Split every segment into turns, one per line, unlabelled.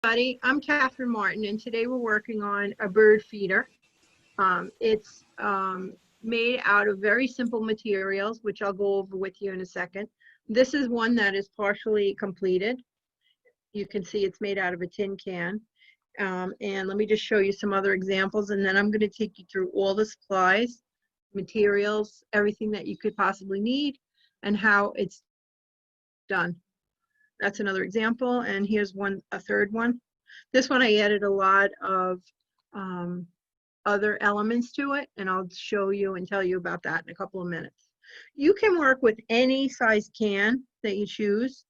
I'm Catherine Martin, and today we're working on a bird feeder. It's made out of very simple materials, which I'll go over with you in a second. This is one that is partially completed. You can see it's made out of a tin can. And let me just show you some other examples, and then I'm going to take you through all the supplies, materials, everything that you could possibly need, and how it's done. That's another example, and here's a third one. This one I added a lot of other elements to it, and I'll show you and tell you about that in a couple of minutes. You can work with any size can that you choose.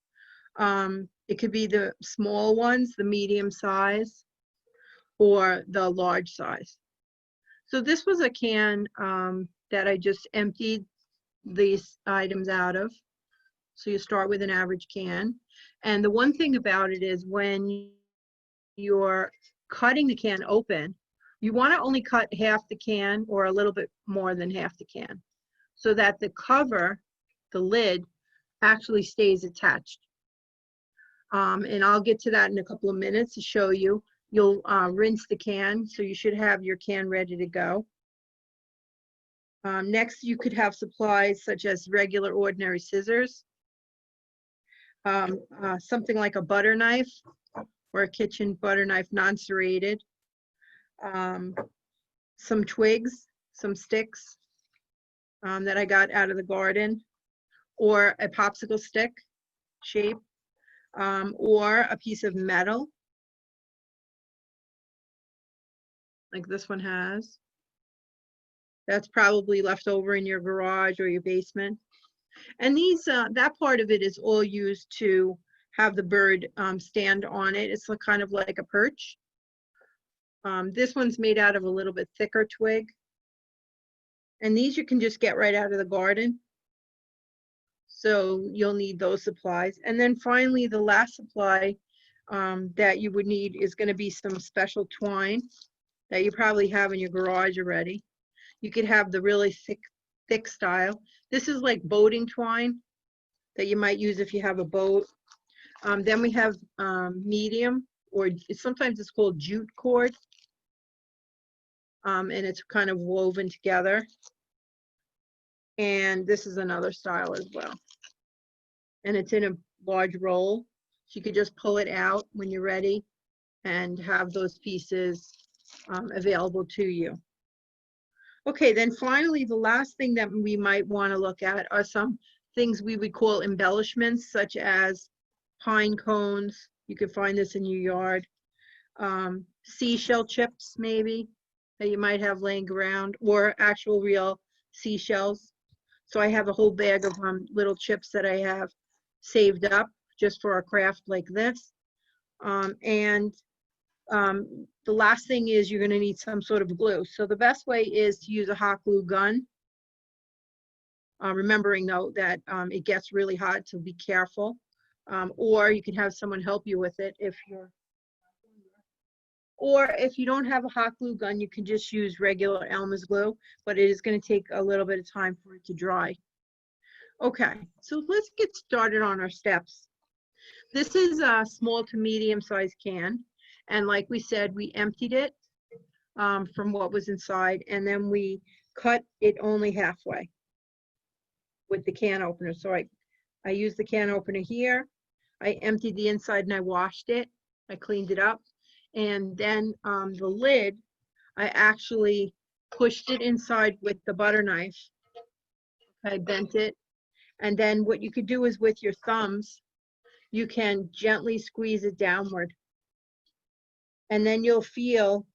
It could be the small ones, the medium size, or the large size. So this was a can that I just emptied these items out of. So you start with an average can. And the one thing about it is when you're cutting the can open, you want to only cut half the can or a little bit more than half the can so that the cover, the lid, actually stays attached. And I'll get to that in a couple of minutes to show you. You'll rinse the can, so you should have your can ready to go. Next, you could have supplies such as regular ordinary scissors, something like a butter knife or a kitchen butter knife, non-serrated, some twigs, some sticks that I got out of the garden, or a popsicle stick shape, or a piece of metal like this one has. That's probably left over in your garage or your basement. And these, that part of it is all used to have the bird stand on it. It's kind of like a perch. This one's made out of a little bit thicker twig. And these you can just get right out of the garden. So you'll need those supplies. And then finally, the last supply that you would need is going to be some special twine that you probably have in your garage already. You could have the really thick style. This is like boating twine that you might use if you have a boat. Then we have medium, or sometimes it's called jute cord. And it's kind of woven together. And this is another style as well. And it's in a large roll. So you could just pull it out when you're ready and have those pieces available to you. Okay, then finally, the last thing that we might want to look at are some things we would call embellishments, such as pine cones. You could find this in your yard. Seashell chips, maybe, that you might have laying around, or actual real seashells. So I have a whole bag of little chips that I have saved up just for a craft like this. The last thing is you're going to need some sort of glue. So the best way is to use a hot glue gun. Remembering though that it gets really hot, so be careful. Or you can have someone help you with it if you don't have a hot glue gun, you can just use regular Elmer's glue, but it is going to take a little bit of time for it to dry. Okay, so let's get started on our steps. This is a small to medium sized can. And like we said, we emptied it from what was inside, and then we cut it only halfway with the can opener. So I used the can opener here. I emptied the inside and I washed it. I cleaned it up. And then the lid, I actually pushed it inside with the butter knife. I bent it. And then what you could do is with your thumbs, you can gently squeeze it downward. And then you'll feel,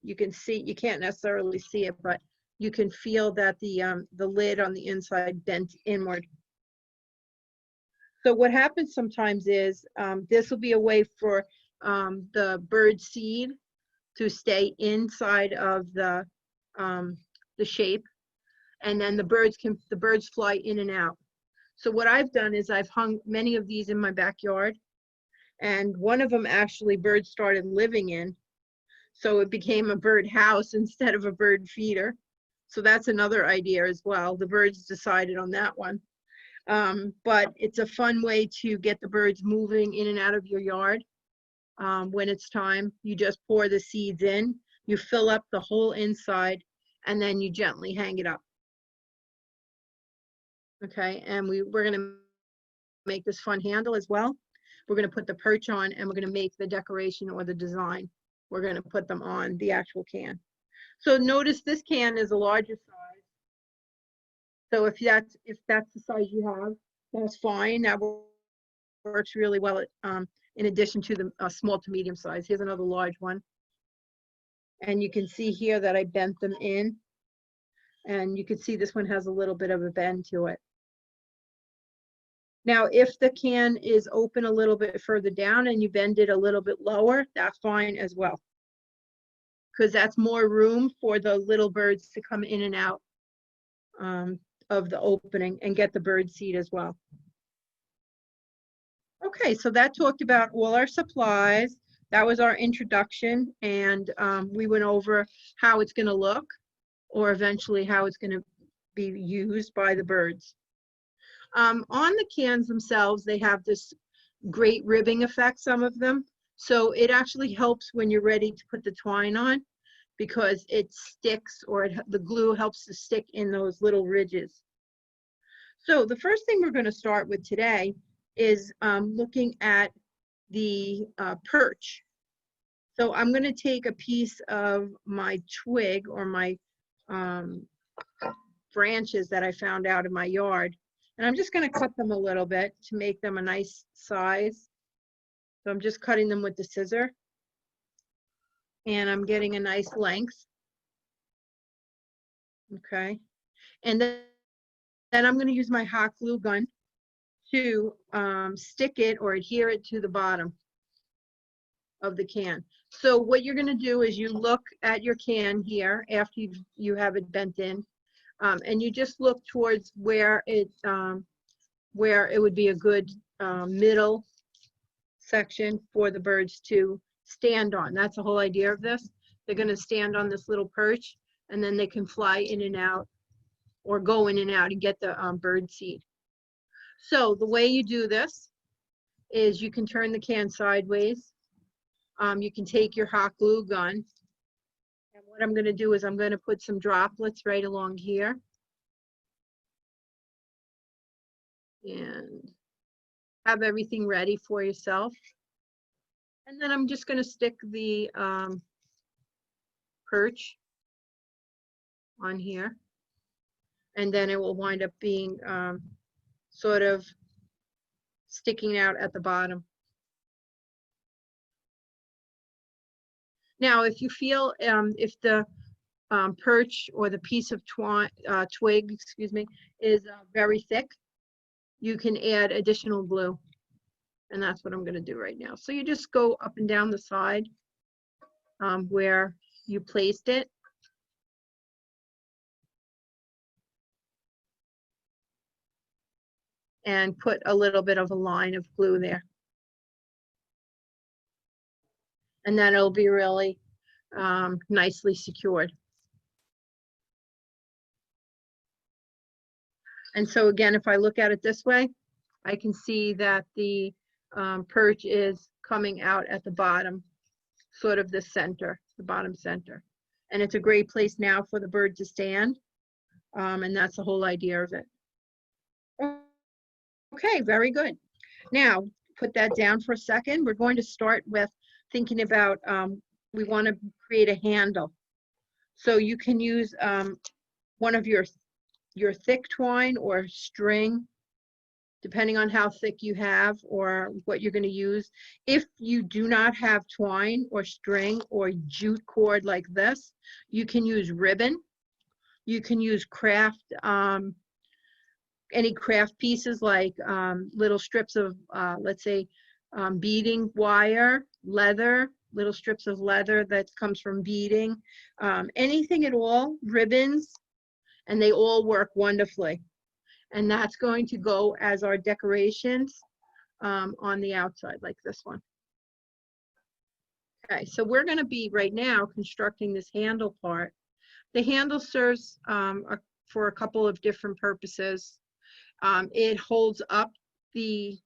you can see, you can't necessarily see it, but you can feel that the lid on the inside bent inward. So what happens sometimes is this will be a way for the bird seed to stay inside of the shape, and then the birds fly in and out. So what I've done is I've hung many of these in my backyard. And one of them actually birds started living in. So it became a bird house instead of a bird feeder. So that's another idea as well. The birds decided on that one. But it's a fun way to get the birds moving in and out of your yard. when it's time. You just pour the seeds in, you fill up the whole inside, and then you gently hang it up. Okay, and we're gonna make this fun handle as well. We're gonna put the perch on, and we're gonna make the decoration or the design. We're gonna put them on the actual can. So notice this can is a larger size. So if that's the size you have, that's fine. That works really well in addition to the small to medium size. Here's another large one. And you can see here that I bent them in. And you can see this one has a little bit of a bend to it. Now, if the can is open a little bit further down and you bend it a little bit lower, that's fine as well, because that's more room for the little birds to come in and out of the opening and get the bird seed as well. Okay, so that talked about all our supplies. That was our introduction, and we went over how it's going to look, or eventually how it's going to be used by the birds. On the cans themselves, they have this great ribbing effect, some of them. So it actually helps when you're ready to put the twine on, because it sticks, or the glue helps to stick in those little ridges. So the first thing we're going to start with today is looking at the perch. So I'm going to take a piece of my twig, or my branches that I found out in my yard, and I'm just going to cut them a little bit to make them a nice size. So I'm just cutting them with the scissor, and I'm getting a nice length. Okay, and then I'm going to use my hot glue gun to stick it or adhere it to the bottom of the can. So what you're going to do is you look at your can here after you have it bent in, and you just look towards where it would be a good middle section for the birds to stand on. That's the whole idea of this. They're going to stand on this little perch, and then they can fly in and out, or go in and out and get the bird seed. So the way you do this is you can turn the can sideways. You can take your hot glue gun, and what I'm going to do is I'm going to put some droplets right along here, and have everything ready for yourself. And then I'm just going to stick the perch on here, and then it will wind up being sort of sticking out at the bottom. Now, if you feel if the perch or the piece of twig, excuse me, is very thick, you can add additional glue, and that's what I'm going to do right now. So you just go up and down the side where you placed it, and put a little bit of a line of glue there. And then it'll be really nicely secured. And so again, if I look at it this way, I can see that the perch is coming out at the bottom, sort of the center, the bottom center. And it's a great place now for the bird to stand. And that's the whole idea of it. Okay, very good. Now, put that down for a second. We're going to start with thinking about, we want to create a handle. So you can use one of your thick twine or string, depending on how thick you have or what you're going to use. If you do not have twine or string or jute cord like this, you can use ribbon. You can use craft, any craft pieces like little strips of, let's say, beading wire, leather, little strips of leather that comes from beading, anything at all, ribbons, and they all work wonderfully. And that's going to go as our decorations on the outside, like this one. Okay, so we're going to be right now constructing this handle part. The handle serves for a couple of different purposes. It holds up the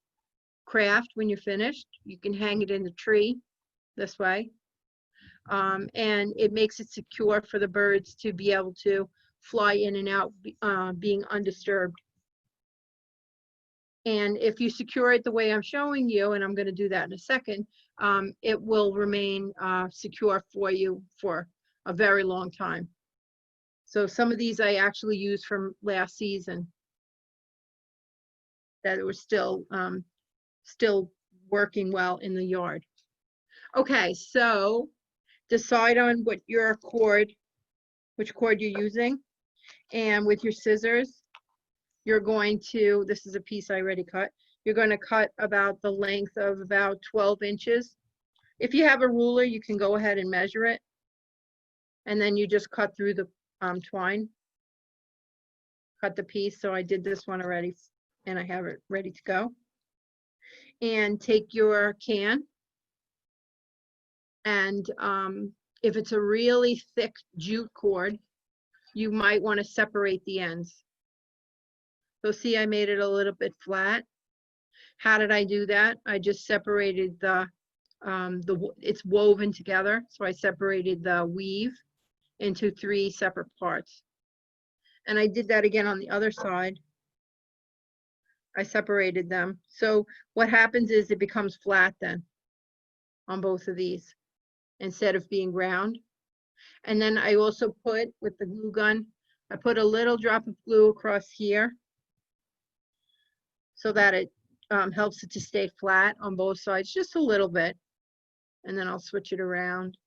craft when you're finished. You can hang it in the tree. this way. And it makes it secure for the birds to be able to fly in and out, being undisturbed. And if you secure it the way I'm showing you, and I'm going to do that in a second, it will remain secure for you for a very long time. So some of these I actually used from last season that it was still working well in the yard. Okay, so decide on what your cord, which cord you're using, and with your scissors, you're going to, this is a piece I already cut, you're going to cut about the length of about 12 inches. If you have a ruler, you can go ahead and measure it, and then you just cut through the twine, cut the piece. So I did this one already, and I have it ready to go. And take your can, and if it's a really thick jute cord, you might want to separate the ends. So see, I made it a little bit flat. How did I do that? I just separated it's woven together. So I separated the weave into 3 separate parts. And I did that again on the other side. I separated them. So what happens is it becomes flat then on both of these instead of being round. And then I also put, with the glue gun, I put a little drop of glue across here so that it helps it to stay flat on both sides, just a little bit. And then I'll switch it around.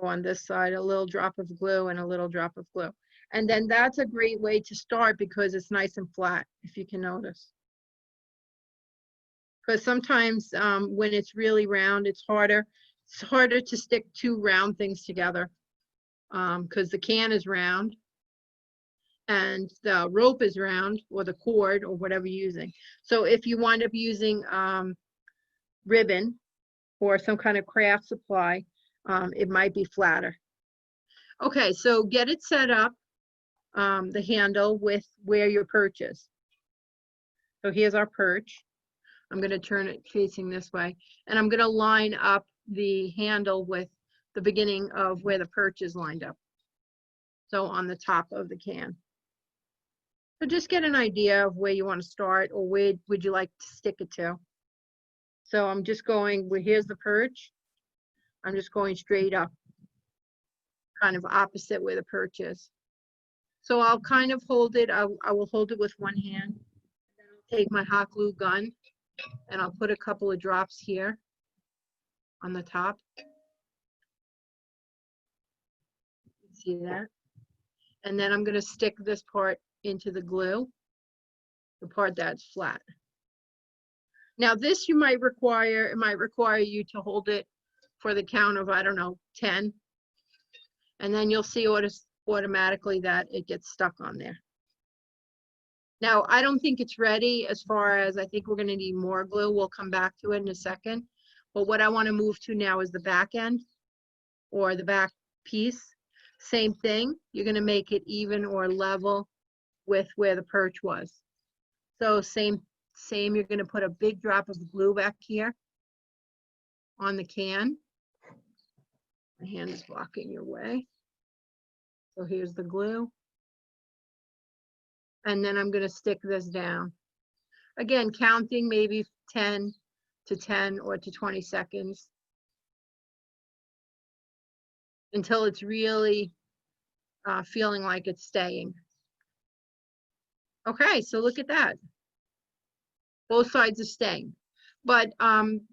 Go on this side, a little drop of glue and a little drop of glue. And then that's a great way to start because it's nice and flat, if you can notice. Because sometimes when it's really round, it's harder to stick 2 round things together because the can is round and the rope is round, or the cord, or whatever you're using. So if you wind up using ribbon or some kind of craft supply, it might be flatter. Okay, so get it set up, the handle with where your perch is. So here's our perch. I'm going to turn it facing this way, and I'm going to line up the handle with the beginning of where the perch is lined up. So on the top of the can. So just get an idea of where you want to start, or where would you like to stick it to. So I'm just going, well, here's the perch. I'm just going straight up, kind of opposite where the perch is. So I'll kind of hold it, I will hold it with one hand. Then I'll take my hot glue gun and I'll put a couple of drops here on the top. See that? And then I'm going to stick this part into the glue, the part that's flat. Now this it might require you to hold it for the count of, I don't know, 10. And then you'll see automatically that it gets stuck on there. Now, I don't think it's ready as far as, I think we're going to need more glue. We'll come back to it in a second. But what I want to move to now is the back end, or the back piece. Same thing. You're going to make it even or level with where the perch was. So same, you're going to put a big drop of glue back here on the can. My hand is blocking your way. So here's the glue. And then I'm going to stick this down. Again, counting maybe 10 or to 20 seconds until it's really feeling like it's staying. Okay, so look at that. Both sides are staying. But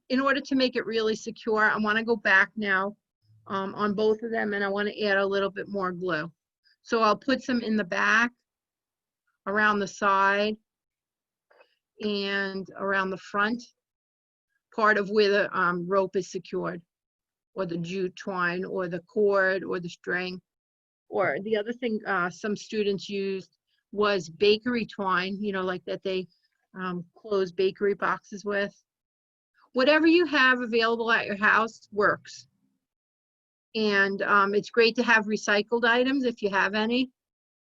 in order to make it really secure, I want to go back now on both of them, and I want to add a little bit more glue. So I'll put some in the back, around the side, and around the front part of where the rope is secured, or the jute twine, or the cord, or the string. Or the other thing some students used was bakery twine, you know, like that they close bakery boxes with. Whatever you have available at your house works. And it's great to have recycled items if you have any,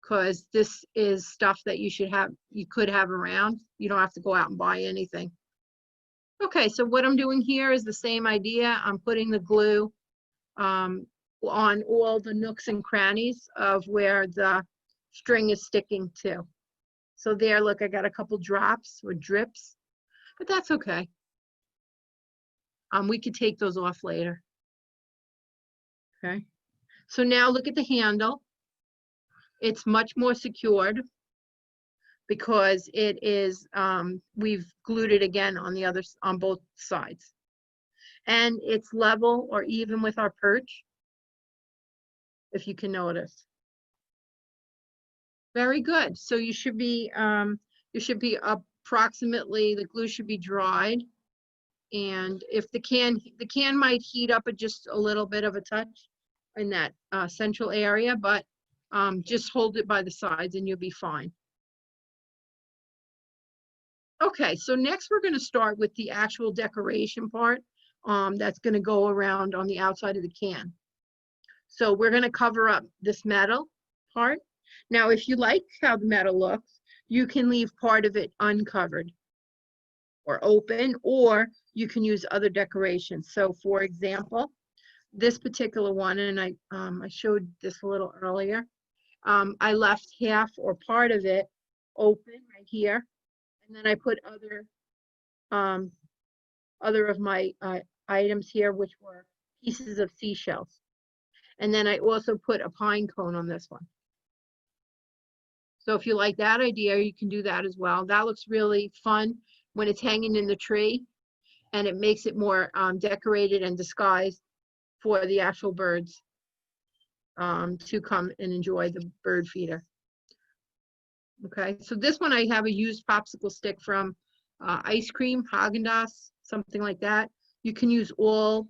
because this is stuff that you could have around. You don't have to go out and buy anything. Okay, so what I'm doing here is the same idea. I'm putting the glue on all the nooks and crannies of where the string is sticking to. So there, look, I got a couple drops or drips, but that's okay. We could take those off later. Okay, so now look at the handle. It's much more secured because it is, we've glued it again on the others, on both sides. And it's level or even with our perch, if you can notice. Very good. So you should be approximately, the glue should be dried. And if the can might heat up at just a little bit of a touch in that central area, but just hold it by the sides and you'll be fine. Okay, so next we're going to start with the actual decoration part that's going to go around on the outside of the can. So we're going to cover up this metal part. Now, if you like how the metal looks, you can leave part of it uncovered or open, or you can use other decorations. So for example, this particular one, and I showed this a little earlier, I left half or part of it open right here, and then I put other of my items here, which were pieces of seashells. And then I also put a pine cone on this one. So if you like that idea, you can do that as well. That looks really fun when it's hanging in the tree, and it makes it more decorated and disguised for the actual birds to come and enjoy the bird feeder. Okay, so this one I have a used popsicle stick from ice cream, Haagen-Dazs, something like that. You can use all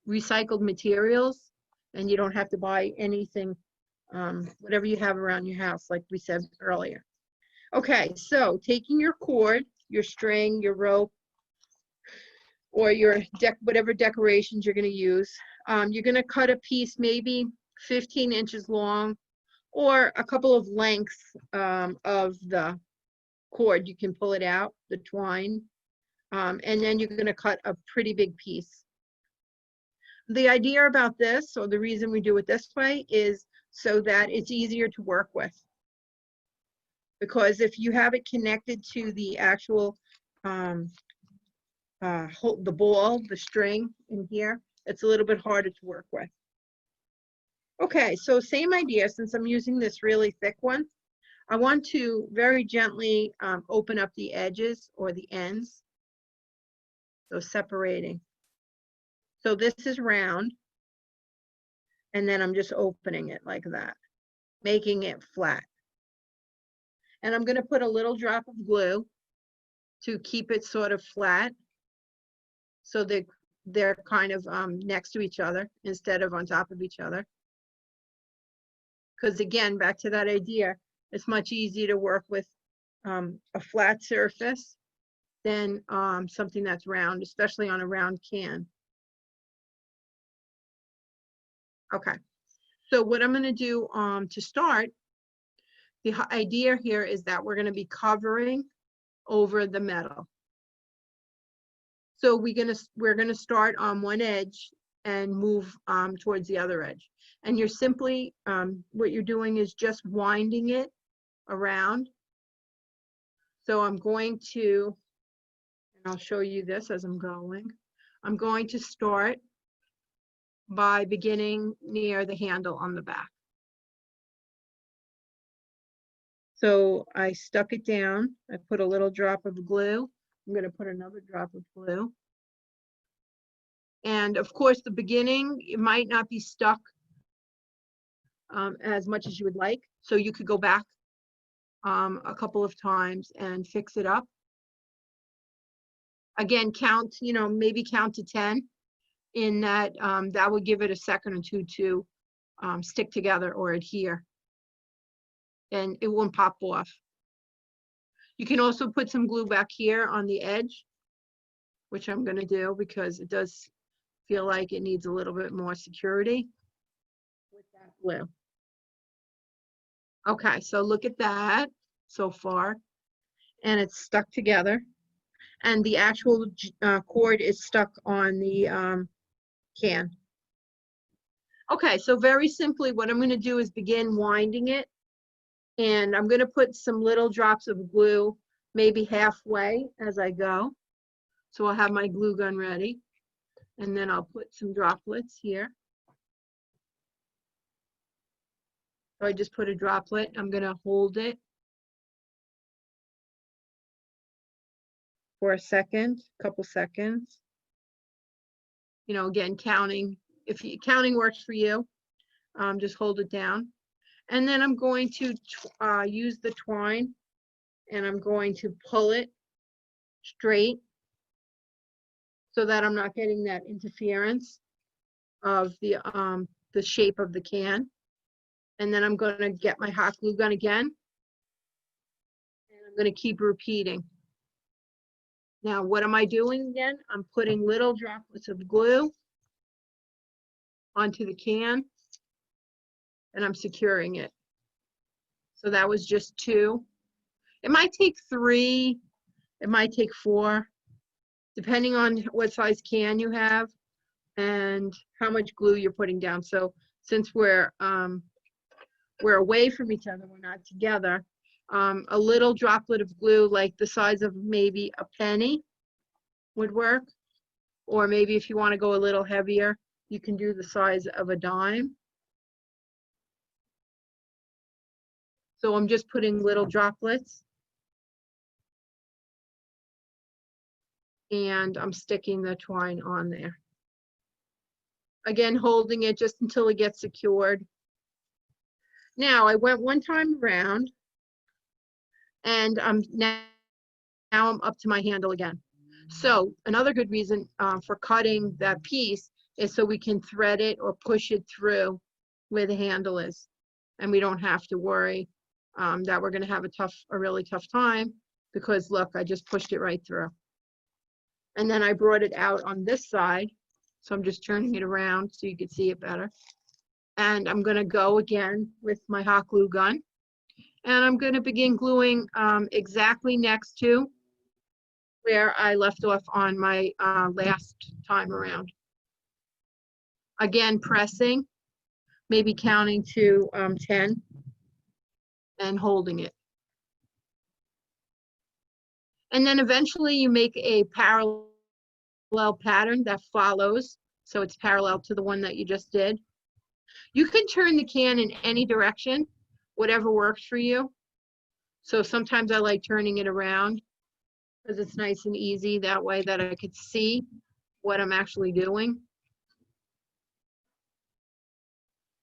recycled materials, and you don't have to buy anything, whatever you have around your house, like we said earlier. Okay, so taking your cord, your string, your rope, or your whatever decorations you're going to use, you're going to cut a piece maybe 15 inches long, or a couple of lengths of the cord. You can pull it out, the twine, and then you're going to cut a pretty big piece. The idea about this, or the reason we do it this way, is so that it's easier to work with. Because if you have it connected to the actual the ball, the string in here, it's a little bit harder to work with. Okay, so same idea. Since I'm using this really thick one, I want to very gently open up the edges or the ends, so separating. So this is round, and then I'm just opening it like that, making it flat. And I'm going to put a little drop of glue to keep it sort of flat, so they're kind of next to each other instead of on top of each other. Because again, back to that idea, it's much easier to work with a flat surface than something that's round, especially on a round can. Okay, so what I'm going to do to start, the idea here is that we're going to be covering over the metal. So we're gonna start on one edge and move towards the other edge. And you're simply, what you're doing is just winding it around. So I'm going to, and I'll show you this as I'm going. I'm going to start by beginning near the handle on the back. So I stuck it down. I put a little drop of glue. I'm going to put another drop of glue. And of course, the beginning, it might not be stuck as much as you would like. So you could go back a couple of times and fix it up. Again, count, maybe count to 10 in that, that would give it a second or two to stick together or adhere. And it won't pop off. You can also put some glue back here on the edge, which I'm going to do because it does feel like it needs a little bit more security with that glue. Okay, so look at that so far, and it's stuck together. and the actual cord is stuck on the can. Okay, so very simply what I'm going to do is begin winding it, and I'm going to put some little drops of glue maybe halfway as I go. So I'll have my glue gun ready, and then I'll put some droplets here. So I just put a droplet. I'm going to hold it for a second, couple seconds. You know, again, counting. If counting works for you, just hold it down. And then I'm going to use the twine, and I'm going to pull it straight so that I'm not getting that interference of the shape of the can. And then I'm going to get my hot glue gun again, and I'm going to keep repeating. Now, what am I doing again? I'm putting little droplets of glue onto the can, and I'm securing it. So that was just 2. It might take 3, it might take 4, depending on what size can you have and how much glue you're putting down. So since we're away from each other, we're not together, a little droplet of glue, like the size of maybe a penny, would work. Or maybe if you want to go a little heavier, you can do the size of a dime. So I'm just putting little droplets, and I'm sticking the twine on there. Again, holding it just until it gets secured. Now I went one time around, and now I'm up to my handle again. So another good reason for cutting that piece is so we can thread it or push it through where the handle is, and we don't have to worry that we're going to have a really tough time, because look, I just pushed it right through. And then I brought it out on this side, so I'm just turning it around so you can see it better. And I'm going to go again with my hot glue gun, and I'm going to begin gluing exactly next to where I left off on my last time around. Again, pressing, maybe counting to 10 and holding it. And then eventually you make a parallel pattern that follows, so it's parallel to the one that you just did. You can turn the can in any direction, whatever works for you. So sometimes I like turning it around because it's nice and easy that way, that I could see what I'm actually doing.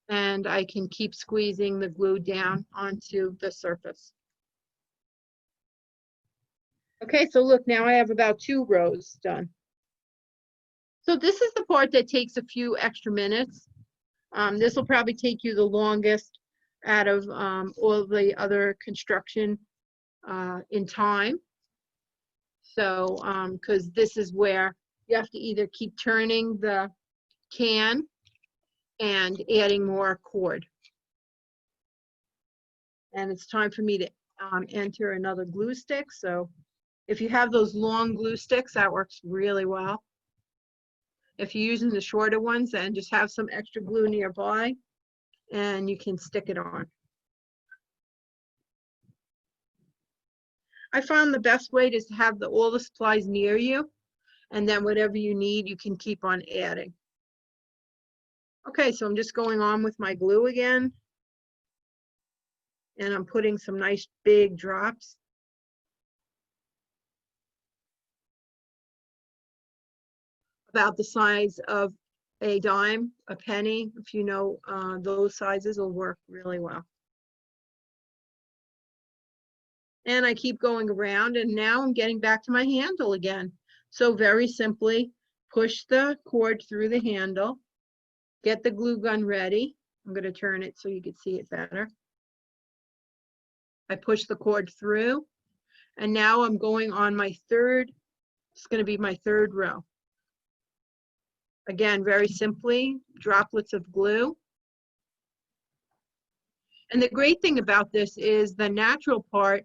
And I can keep squeezing the glue down onto the surface. Okay, so look, now I have about 2 rows done. So this is the part that takes a few extra minutes. This will probably take you the longest out of all the other construction in time. So, because this is where you have to either keep turning the can and adding more cord. And it's time for me to enter another glue stick. So if you have those long glue sticks, that works really well. If you're using the shorter ones, then just have some extra glue nearby and you can stick it on. I found the best way is to have all the supplies near you, and then whatever you need, you can keep on adding. Okay, so I'm just going on with my glue again, and I'm putting some nice big drops. About the size of a dime, a penny, if you know those sizes will work really well. And I keep going around, and now I'm getting back to my handle again. So very simply, push the cord through the handle, get the glue gun ready. I'm going to turn it so you can see it better. I push the cord through, and now I'm going on my third, it's going to be my 3rd row. Again, very simply, droplets of glue. And the great thing about this is the natural part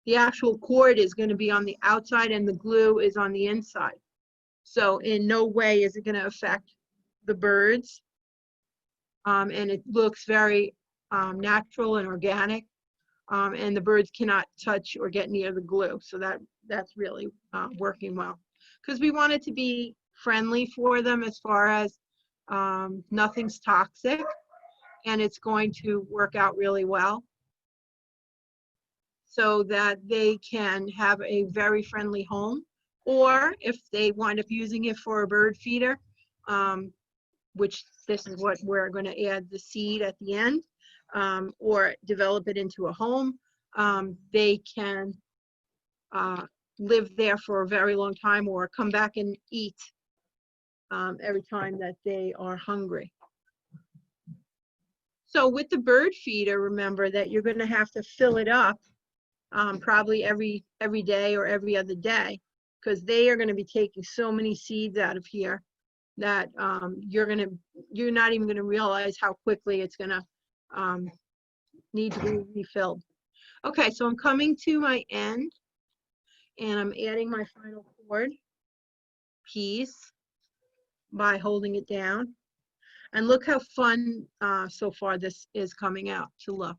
the actual cord is going to be on the outside and the glue is on the inside. So in no way is it going to affect the birds. And it looks very natural and organic. And the birds cannot touch or get near the glue. So that's really working well. Because we want it to be friendly for them as far as nothing's toxic. And it's going to work out really well, so that they can have a very friendly home. Or if they wind up using it for a bird feeder, which this is what we're going to add the seed at the end, or develop it into a home, they can live there for a very long time or come back and eat every time that they are hungry. So with the bird feeder, remember that you're going to have to fill it up probably every day or every other day, because they are going to be taking so many seeds out of here that you're not even going to realize how quickly it's going to need to be refilled. Okay, so I'm coming to my end and I'm adding my final cord piece by holding it down. And look how fun so far this is coming out to look.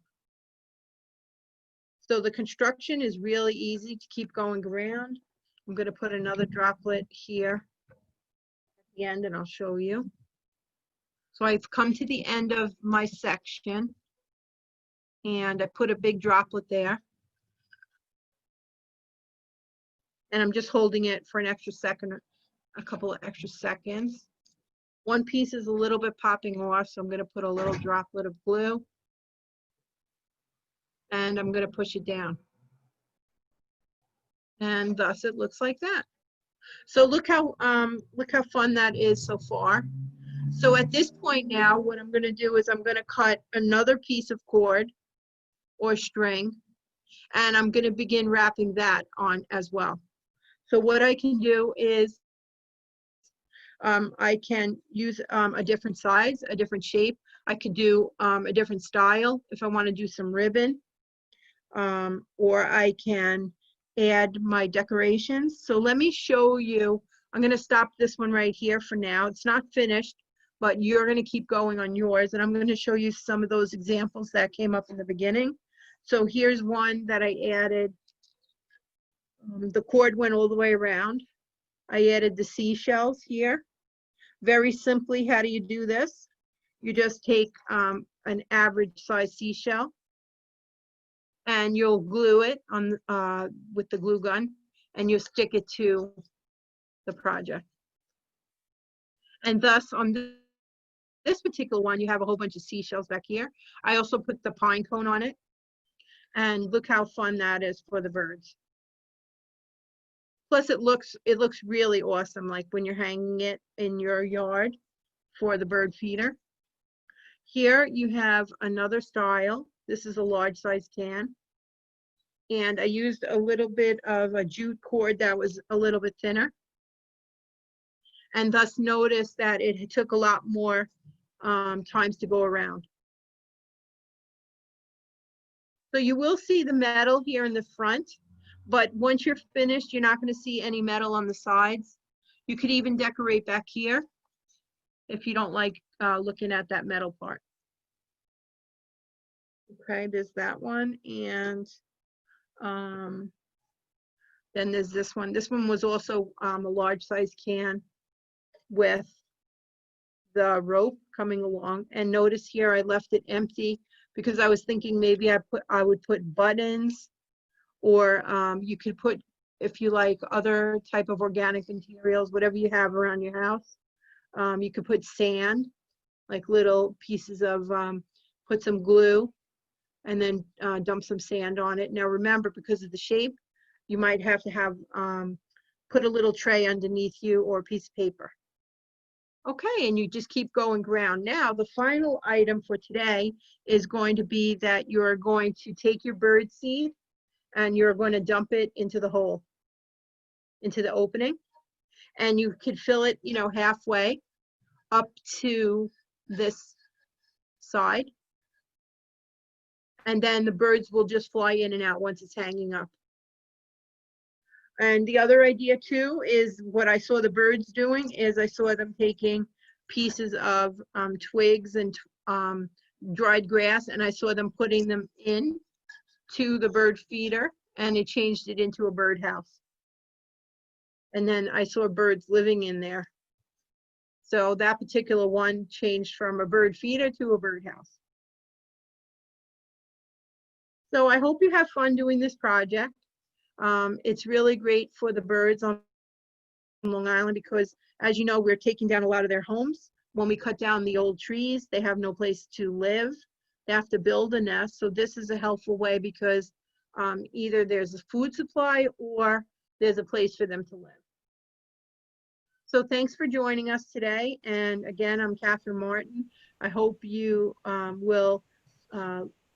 So the construction is really easy to keep going around. I'm going to put another droplet here at the end and I'll show you. So I've come to the end of my section and I put a big droplet there. And I'm just holding it for an extra second, a couple of extra seconds. One piece is a little bit popping off, so I'm going to put a little droplet of glue. And I'm going to push it down. And thus it looks like that. So look how fun that is so far. So at this point now, what I'm going to do is I'm going to cut another piece of cord or string, and I'm going to begin wrapping that on as well. So what I can do is I can use a different size, a different shape. I could do a different style if I want to do some ribbon, or I can add my decorations. So let me show you. I'm going to stop this one right here for now. It's not finished, but you're going to keep going on yours, and I'm going to show you some of those examples that came up in the beginning. So here's one that I added. The cord went all the way around. I added the seashells here. Very simply, how do you do this? You just take an average size seashell and you'll glue it on with the glue gun, and you'll stick it to the project. And thus on this particular one, you have a whole bunch of seashells back here. I also put the pine cone on it, and look how fun that is for the birds. Plus it looks really awesome, like when you're hanging it in your yard for the bird feeder. Here you have another style. This is a large size can. And I used a little bit of a jute cord that was a little bit thinner. And thus notice that it took a lot more times to go around. So you will see the metal here in the front, but once you're finished, you're not going to see any metal on the sides. You could even decorate back here if you don't like looking at that metal part. Okay, there's that one, and then there's this one. This one was also a large size can with the rope coming along. And notice here I left it empty because I was thinking maybe I would put buttons, or you could put, if you like, other type of organic materials, whatever you have around your house. You could put sand, like little pieces of, put some glue, and then dump some sand on it. Now remember, because of the shape, you might have to have put a little tray underneath you or a piece of paper. Okay, and you just keep going around. Now the final item for today is going to be that you're going to take your bird seed and you're going to dump it into the hole, into the opening, and you could fill it, you know, halfway up to this side. And then the birds will just fly in and out once it's hanging up. And the other idea too is what I saw the birds doing is I saw them taking pieces of twigs and dried grass, and I saw them putting them in to the bird feeder, and it changed it into a birdhouse. And then I saw birds living in there. So that particular one changed from a bird feeder to a birdhouse. So I hope you have fun doing this project. It's really great for the birds on Long Island because, as you know, we're taking down a lot of their homes. When we cut down the old trees, they have no place to live. They have to build a nest. So this is a helpful way because either there's a food supply or there's a place for them to live. So thanks for joining us today. And again, I'm Catherine Martin. I hope you will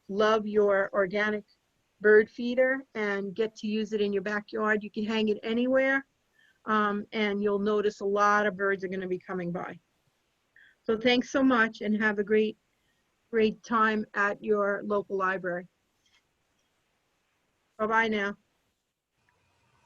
love your organic bird feeder and get to use it in your backyard. You can hang it anywhere, and you'll notice a lot of birds are going to be coming by. So thanks so much, and have a great time at your local library. Bye-bye now.